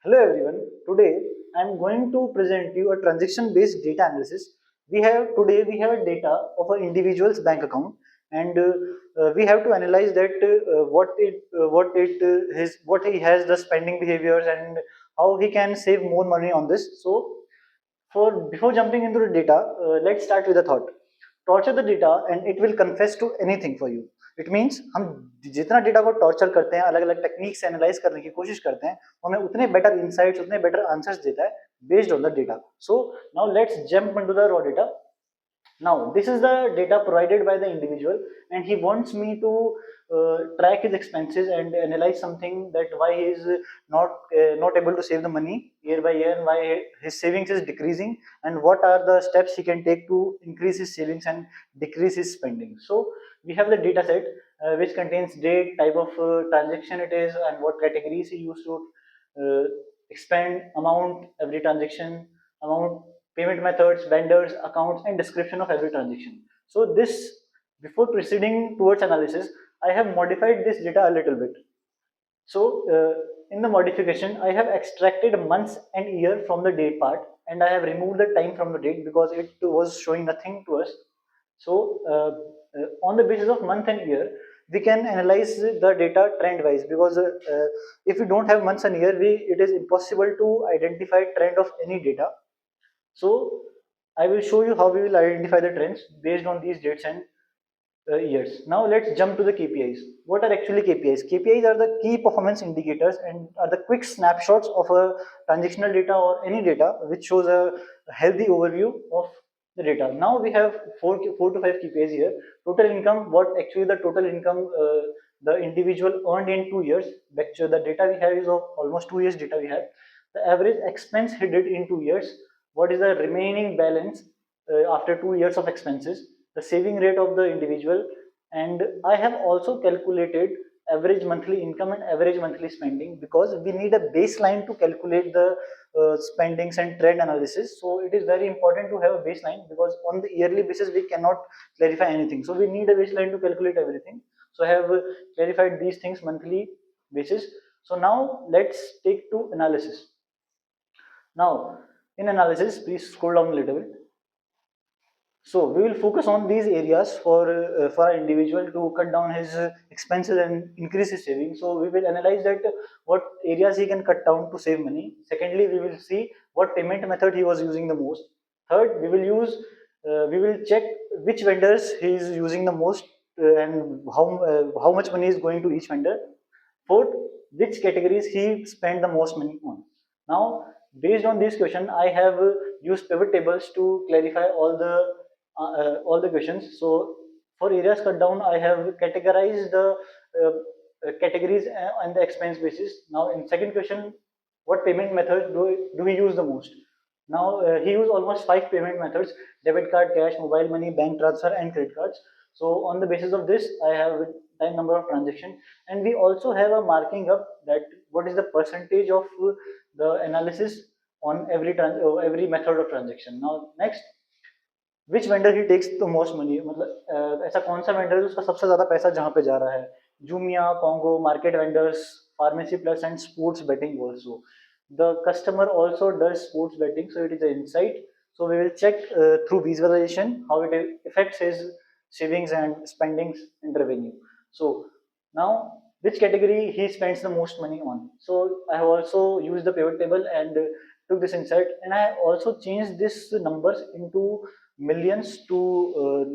Hello everyone. Today I am going to present you a transaction-based data analysis. We have a data of an individual's bank account, and we have to analyze that what he has the spending behaviors and how he can save more money on this. So, for before jumping into the data, let's start with a thought. Torture the data and it will confess to anything for you. It means हम जितना data को torture करते हैं, अलग अलग technique से analyse करने की कोशिश करते हैं, हमें उतने बेटर इंसाइट्स, उतने बेटर आंसर्स देता है based on the data. So now let's jump into the raw data. Now, this is the data provided by the individual, and he wants me to track his expenses and analyze something, that why he is not able to save the money year by year, and why his savings is decreasing, and what are the steps he can take to increase his savings and decrease his spending. So we have the data set which contains date, type of transaction it is, and what categories he used to expend, amount, every transaction, amount, payment methods, vendors, accounts, and description of every transaction. So this, before proceeding towards analysis, I have modified this data a little bit. So in the modification, I have extracted months and year from the date part, and I have removed the time from the date because it was showing nothing to us. So on the basis of month and year, we can analyze the data trend wise, because if we don't have months and year, it is impossible to identify trend of any data. So I will show you how we will identify the trends based on these dates and years. Now let's jump to the KPIs. What are actually KPIs? KPIs are the key performance indicators and are the quick snapshots of a transactional data or any data which shows a healthy overview of the data. Now we have four to five KPIs here. Total income, what actually the total income the individual earned in 2 years. Actually, the data we have is of almost 2 years data we have. The average expense he did in 2 years. What is the remaining balance after 2 years of expenses? The saving rate of the individual, and I have also calculated average monthly income and average monthly spending, because we need a baseline to calculate the spendings and trend analysis. So it is very important to have a baseline, because on the yearly basis we cannot clarify anything, so we need a baseline to calculate everything. So I have clarified these things monthly basis. So now let's take to analysis. Now in analysis, please scroll down a little bit. So we will focus on these areas for an individual to cut down his expenses and increase his savings. So we will analyze that what areas he can cut down to save money. Secondly, we will see what payment method he was using the most. Third, we will check which vendors he is using the most, and how much money is going to each vendor. Fourth, which categories he spent the most money on. Now, based on this question, I have used pivot tables to clarify all the questions. So for areas cut down, I have categorized the categories and the expense basis. Now in second question, what payment method do we use the most? Now he used almost five payment methods: debit card, cash, mobile money, bank transfer, and credit cards. So on the basis of this, I have time number of transaction, and we also have a marking up that what is the percentage of the analysis on every method of transaction. Now next, which vendor he takes the most money, मतलब ऐसा कौन सा vendor है उसका सबसे ज्यादा पैसा जहाँ पे जा रहा है. Jumia, Congo, market vendors, pharmacy plus and sports betting also. The customer also does sports betting, so it is an insight. So we will check through visualization how it affects his savings and spendings and revenue. So now, which category he spends the most money on? So I have also used the pivot table and took this insight, and I also changed this numbers into millions to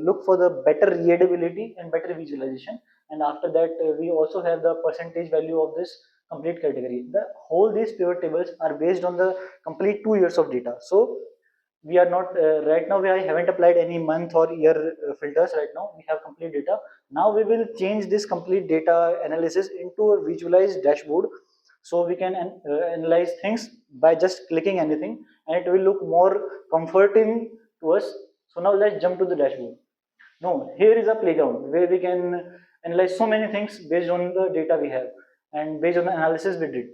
look for the better readability and better visualization. And after that, we also have the percentage value of this complete category. The whole these pivot tables are based on the complete 2 years of data. So we are not right now, we haven't applied any month or year filters. Right now we have complete data. Now we will change this complete data analysis into a visualized dashboard, so we can analyze things by just clicking anything, and it will look more comforting to us. So now let's jump to the dashboard. No, here is a playground where we can analyze so many things based on the data we have and based on the analysis we did.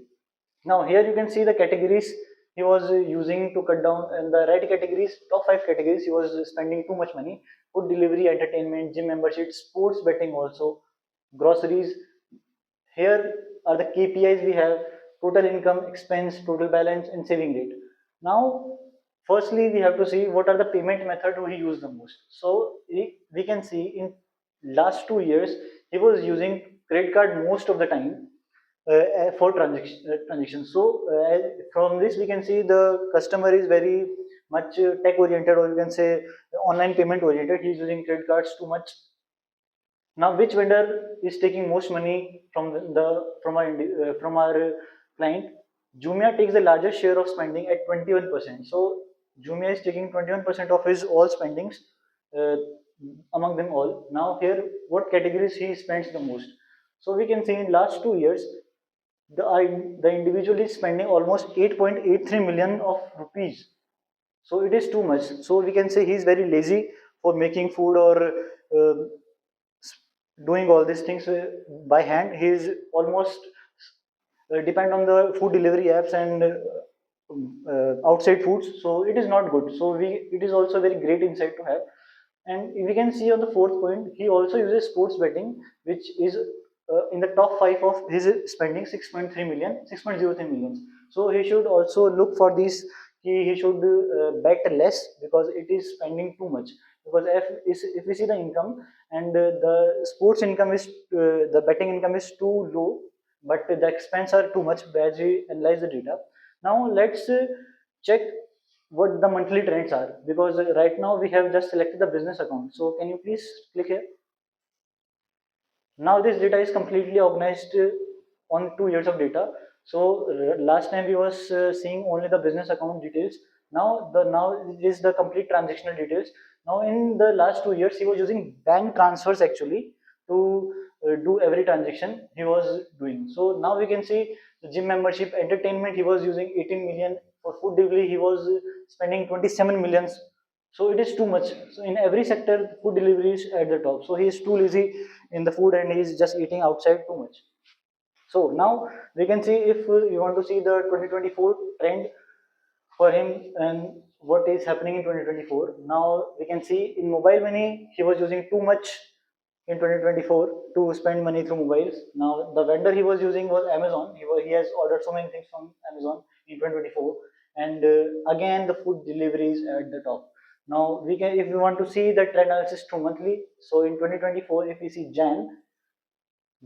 Now here you can see the categories he was using to cut down. In the red categories, top 5 categories, he was spending too much money: food delivery, entertainment, gym membership, sports betting, also groceries. Here are the KPIs we have: total income, expense, total balance, and saving rate. Now, firstly, we have to see what are the payment method he used the most. So we can see in last 2 years he was using credit card most of the time for transactions. So from this we can see the customer is very much tech oriented, or you can say online payment oriented. He is using credit cards too much. Now, which vendor is taking most money from from our client? Jumia takes the largest share of spending at 21%. So Jumia is taking 21% of his all spendings uh, among them all. Now here, what categories he spends the most? So we can see in last 2 years, the individual is spending almost 8.83 million of rupees. So it is too much. So we can say he is very lazy for making food or doing all these things by hand. He is almost depend on the food delivery apps and outside foods. So it is not good. So we it is also very great insight to have. And we can see on the fourth point, he also uses sports betting, which is in the top five of his spending 6.3 million, 6.03 millions. So he should also look for these. He should bet less because it is spending too much. Because if we see the income and the sports income is the betting income is too low, but the expense are too much as we analyze the data. Now let's check what the monthly trends are, because right now we have just selected the business account. So can you please click here? Now this data is completely organized on 2 years of data. So last time we was seeing only the business account details. Now it is the complete transactional details. Now in the last 2 years he was using bank transfers actually to do every transaction he was doing. So now we can see the gym membership, entertainment he was using 18 million. For food delivery he was spending 27 millions. So it is too much. So in every sector food delivery is at the top. So he is too lazy in the food and he is just eating outside too much. So now we can see if you want to see the 2024 trend for him and what is happening in 2024. Now we can see in mobile money he was using too much in 2024 to spend money through mobiles. Now the vendor he was using was Amazon. He has ordered so many things from Amazon in 2024, and again the food delivery is at the top. Now we can, if we want to see the trend analysis through monthly. So in 2024, if we see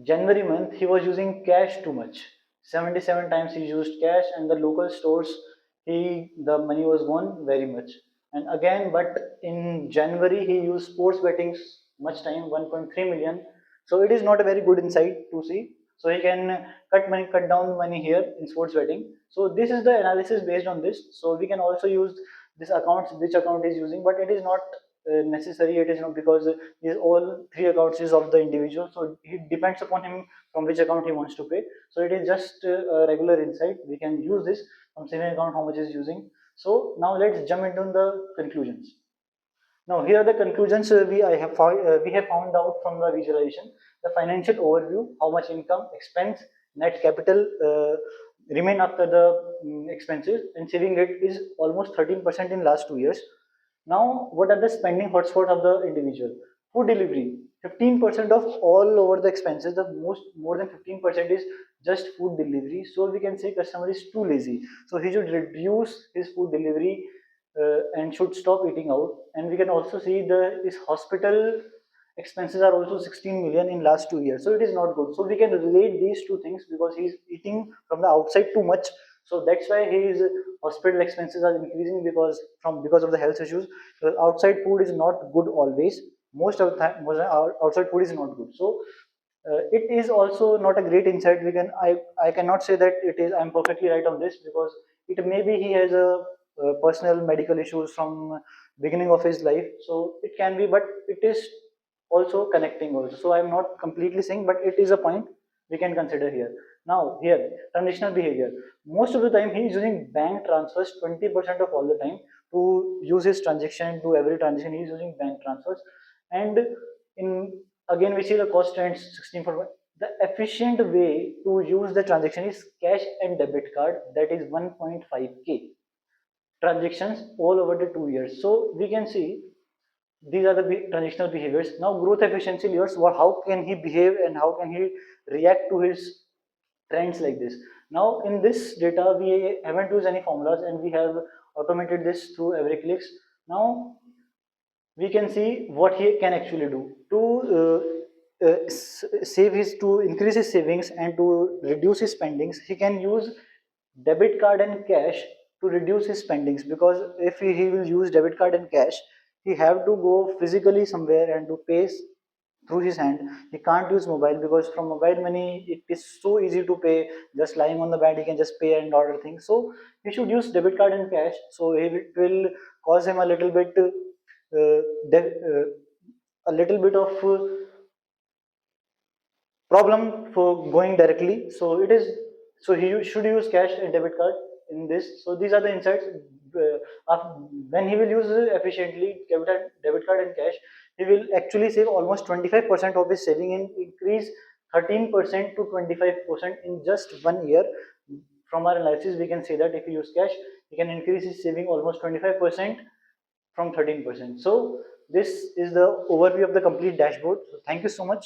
January month, he was using cash too much. 77 times he used cash, and the local stores, the money was gone very much. And again, but in January he used sports betting much time, 1.3 million. So it is not a very good insight to see. So he can cut down money here in sports betting. So this is the analysis based on this. So we can also use this accounts, which account is using, but it is not necessary. It is not, because these all three accounts is of the individual, so it depends upon him from which account he wants to pay. So it is just a regular insight. We can use this from saving account how much is using. So now let's jump into the conclusions. Now here are the conclusions we have found out from the visualization. The financial overview: how much income, expense, net capital remain after the expenses, and saving rate is almost 13% in last 2 years. Now, what are the spending hotspots of the individual? Food delivery. 15% of all over the expenses, the most more than 15% is just food delivery. So we can say customer is too lazy. So he should reduce his food delivery and should stop eating out. And we can also see the his hospital expenses are also 16 million in last 2 years. So it is not good. So we can relate these two things, because he is eating from the outside too much. So that's why his hospital expenses are increasing, because of the health issues. So outside food is not good always. Most of the time, outside food is not good. So it is also not a great insight. I cannot say that it is. I'm perfectly right on this, because it maybe he has a personal medical issues from beginning of his life. So it can be, but it is also connecting also. So I'm not completely saying, but it is a point we can consider here. Now here, transitional behavior. Most of the time he is using bank transfers 20% of all the time to use his transaction. To every transaction he is using bank transfers. And in again we see the cost trends 16 for the efficient way to use the transaction is cash and debit card, that is 1.5k transactions all over the 2 years. So we can see these are the transactional behaviors. Now growth efficiency levers, how can he behave and how can he react to his trends like this. Now in this data, we haven't used any formulas and we have automated this through EveryClicks. Now we can see what he can actually do to save his to increase his savings and to reduce his spendings. He can use debit card and cash to reduce his spendings, because if he will use debit card and cash, he have to go physically somewhere and to pay through his hand. He can't use mobile, because from mobile money it is so easy to pay. Just lying on the bed he can just pay and order things. So he should use debit card and cash, so it will cause him a little bit de- uh, a little bit of problem for going directly. So it is, so he should use cash and debit card in this. So these are the insights. When he will use efficiently debit card and cash, he will actually save almost 25% of his saving and increase 13% to 25% in just 1 year. From our analysis, we can say that if you use cash, he can increase his saving almost 25% from 13%. So this is the overview of the complete dashboard. So thank you so much.